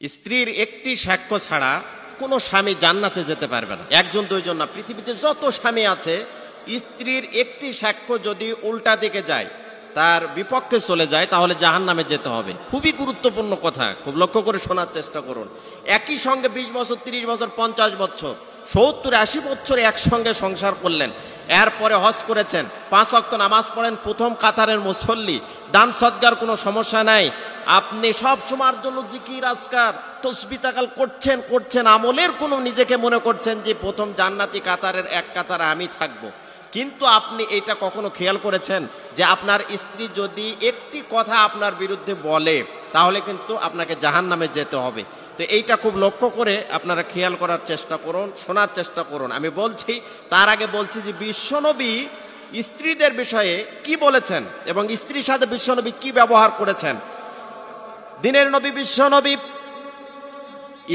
স্ত্রীর একটি সাক্ষ্য ছাড়া কোনো স্বামী জান্নাতে যেতে পারবে না। একজন দুইজন না, পৃথিবীতে যত স্বামী আছে স্ত্রীর একটি সাক্ষ্য যদি উল্টা দিকে যায়, তার বিপক্ষে চলে যায়, তাহলে জাহান্নামে যেতে হবে। খুবই গুরুত্বপূর্ণ কথা, খুব লক্ষ্য করে শোনার চেষ্টা করুন। একই সঙ্গে 20 বছর, 30 বছর, 50 বছর, 70-80 বছর একসঙ্গে সংসার করলেন, এরপরে হজ করেছেন, 5 ওয়াক্ত নামাজ পড়েন, প্রথম কাতারের মুসল্লি, দান সদকার কোনো সমস্যা নাই, আপনি সব সময়ের জন্য জিকির আজকার তসবিহ তাকাল করছেন, আমলের কোনো নিজেকে মনে করছেন যে প্রথম জান্নাতি কাতারের এক কাতারে আমি থাকব। কিন্তু আপনি এটা কখনো খেয়াল করেছেন যে আপনার স্ত্রী যদি একটি কথা আপনার বিরুদ্ধে বলে, তাহলে কিন্তু আপনাকে জাহান্নামে যেতে হবে। তো এইটা খুব লক্ষ্য করে আপনারা খেয়াল করার চেষ্টা করুন, শোনার চেষ্টা করুন। আমি বলছি, তার আগে বলছি যে বিশ্বনবী স্ত্রীদের বিষয়ে কি বলেছেন এবং স্ত্রীর সাথে বিশ্বনবী কি ব্যবহার করেছেন। দিনের নবী বিশ্বনবী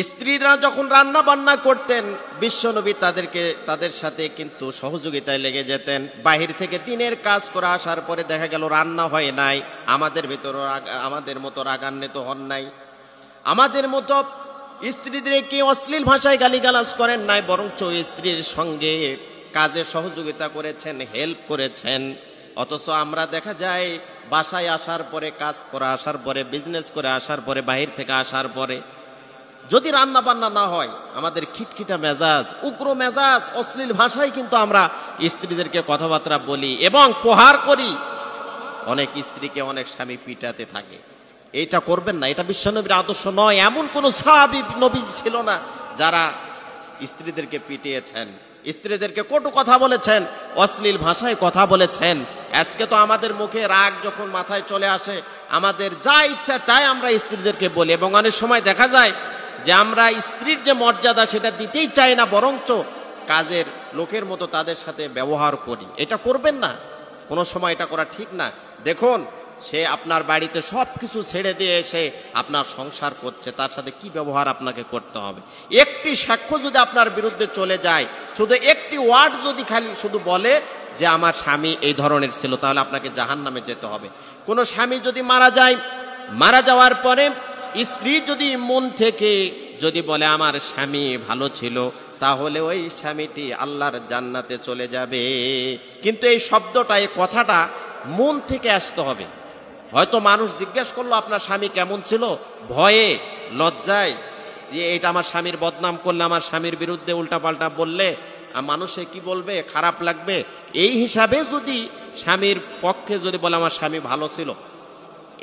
স্ত্রীরা যখন রান্না বান্না করতেন, বিশ্বনবী তাদের সাথে কিন্তু সহযোগিতায় লেগে যেতেন। বাহির থেকে দিনের কাজ করে আসার পরে দেখা গেল রান্না হয় নাই, আমাদের মতো রাগান্বিত হন নাই, আমাদের মতো স্ত্রীদেরকে অশ্লীল ভাষায় গালিগালাজ করেন নাই, বরঞ্চ স্ত্রীর সঙ্গে কাজে সহযোগিতা করেছেন, হেল্প করেছেন। অথচ আমরা দেখা যায় বাসায় আসার পরে, কাজ করে আসার পরে, বিজনেস করে আসার পরে, বাহির থেকে আসার পরে যদি রান্না বান্না না হয়, আমাদের খিটখিটা মেজাজ, উগ্র মেজাজ, অশ্লীল ভাষায় কিন্তু আমরা স্ত্রীদেরকে কথাবার্তা বলি এবং প্রহার করি। অনেক স্ত্রীকে অনেক স্বামী পিটাতে থাকে। এইটা করবেন না, এটা বিশ্বনবীর আদর্শ নয়। এমন কোন সাহাবী নবী ছিল না যারা স্ত্রীদেরকে পিটিয়েছেন, স্ত্রীদেরকে কটু কথা বলেছেন, অশ্লীল ভাষায় কথা বলেছেন। আজকে তো আমাদের মুখে রাগ যখন মাথায় চলে আসে, আমাদের যা ইচ্ছা তাই আমরা স্ত্রীদেরকে বলি, এবং অনেক সময় দেখা যায় যে আমরা স্ত্রীর যে মর্যাদা সেটা দিতেই চাই না, বরঞ্চ কাজের লোকের মতো তাদের সাথে ব্যবহার করি। এটা করবেন না, কোনো সময় এটা করা ঠিক না। দেখুন, সে আপনার বাড়িতে সব কিছু ছেড়ে দিয়ে এসে আপনার সংসার করছে, তার সাথে কি ব্যবহার আপনাকে করতে হবে। একটি সাক্ষ্য যদি আপনার বিরুদ্ধে চলে যায়, শুধু একটি ওয়ার্ড যদি খালি শুধু বলে যে আমার স্বামী এই ধরনের ছিল, তাহলে আপনাকে জাহান্নামে যেতে হবে। কোন স্বামী যদি মারা যায়, মারা যাওয়ার পরে স্ত্রী যদি মন থেকে যদি বলে আমার স্বামী ভালো ছিল, তাহলে ওই স্বামীটি আল্লাহর জান্নাতে চলে যাবে। কিন্তু এই শব্দটা, এই কথাটা মন থেকে আসতে হবে। হয়তো মানুষ জিজ্ঞেস করলো আপনার স্বামী কেমন ছিল, ভয়ে লজ্জায় যে এটা আমার স্বামীর বদনাম করলে, আমার স্বামীর বিরুদ্ধে উল্টাপাল্টা বললে মানুষে কি বলবে, খারাপ লাগবে, এই হিসাবে যদি স্বামীর পক্ষে যদি বলে আমার স্বামী ভালো ছিল,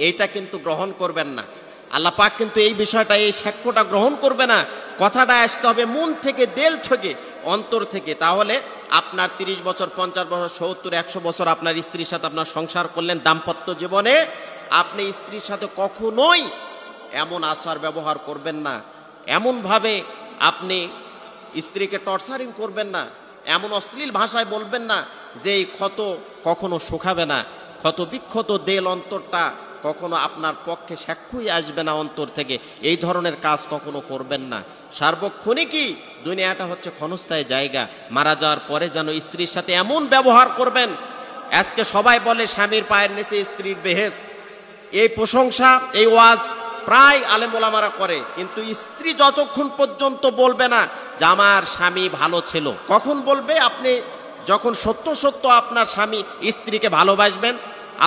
এইটা কিন্তু গ্রহণ করবেন না। আল্লাহ পাক কিন্তু এই বিষয়টা, এই সাক্ষ্যটা গ্রহণ করবে না। কথাটা আসতে হবে মন থেকে, দিল থেকে, অন্তর থেকে। তাহলে আপনার 30 বছর, 50 বছর, 70, 100 বছর আপনার স্ত্রীর সাথে আপনার সংসার করলেন, দাম্পত্য জীবনে আপনি স্ত্রীর সাথে কখনোই এমন আচার ব্যবহার করবেন না, এমনভাবে আপনি স্ত্রীকে টর্চারিং করবেন না, এমন অশ্লীল ভাষায় বলবেন না যে এই ক্ষত কখনো শুকাবে না, ক্ষত বিক্ষত দেল অন্তরটা কখনো আপনার পক্ষে সাক্ষ্যই আসবে না অন্তর থেকে। এই ধরনের কাজ কখনো করবেন না। সার্বক্ষণিকই দুনিয়াটা হচ্ছে ক্ষণস্থায়ী জায়গা। মারা যাওয়ার পরে যেন স্ত্রীর সাথে এমন ব্যবহার করবেন। আজকে সবাই বলে স্বামীর পায়ের নিচে স্ত্রীর বেহেশত, এই প্রশংসা, এই ওয়াজ প্রায় আলেম ওলামারা করে, কিন্তু স্ত্রী যতক্ষণ পর্যন্ত বলবে না যে আমার স্বামী ভালো ছিল। কখন বলবে? আপনি যখন সত্য সত্য আপনার স্বামী স্ত্রীকে ভালোবাসবেন,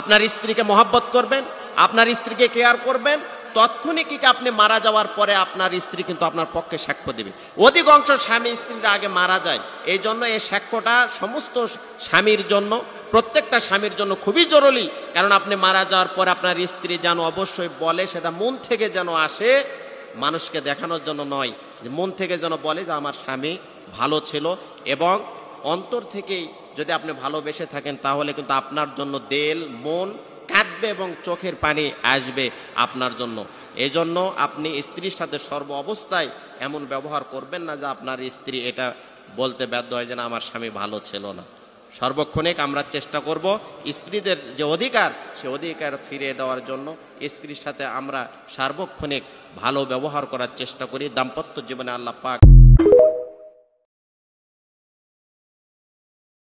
আপনার স্ত্রীকে মহব্বত করবেন, আপনার স্ত্রীকে কেয়ার করবেন, তৎক্ষণিক আপনি মারা যাওয়ার পরে আপনার স্ত্রী কিন্তু আপনার পক্ষে সাক্ষ্য দেবে। অধিকাংশ স্বামী স্ত্রীরা আগে মারা যায়। এই জন্য এই সাক্ষ্যটা সমস্ত স্বামীর জন্য, প্রত্যেকটা স্বামীর জন্য খুবই জরুরি। কারণ আপনি মারা যাওয়ার পর আপনার স্ত্রী যেন অবশ্যই বলে, সেটা মন থেকে যেন আসে, মানুষকে দেখানোর জন্য নয়, যে মন থেকে যেন বলে যে আমার স্বামী ভালো ছিল। এবং অন্তর থেকেই যদি আপনি ভালোবেসে থাকেন, তাহলে কিন্তু আপনার জন্য দিল, মন কাঁদবে এবং চোখের পানি আসবে আপনার জন্য। এই জন্য আপনি স্ত্রীর সাথে সর্ব অবস্থায় এমন ব্যবহার করবেন না যে আপনার স্ত্রী এটা বলতে বাধ্য হয় যে না আমার স্বামী ভালো ছিল না। সর্বক্ষণিক আমরা চেষ্টা করব স্ত্রীদের যে অধিকার, সে অধিকার ফিরিয়ে দেওয়ার জন্য স্ত্রীর সাথে আমরা সার্বক্ষণিক ভালো ব্যবহার করার চেষ্টা করি। দাম্পত্য জীবনে আল্লাহ পাক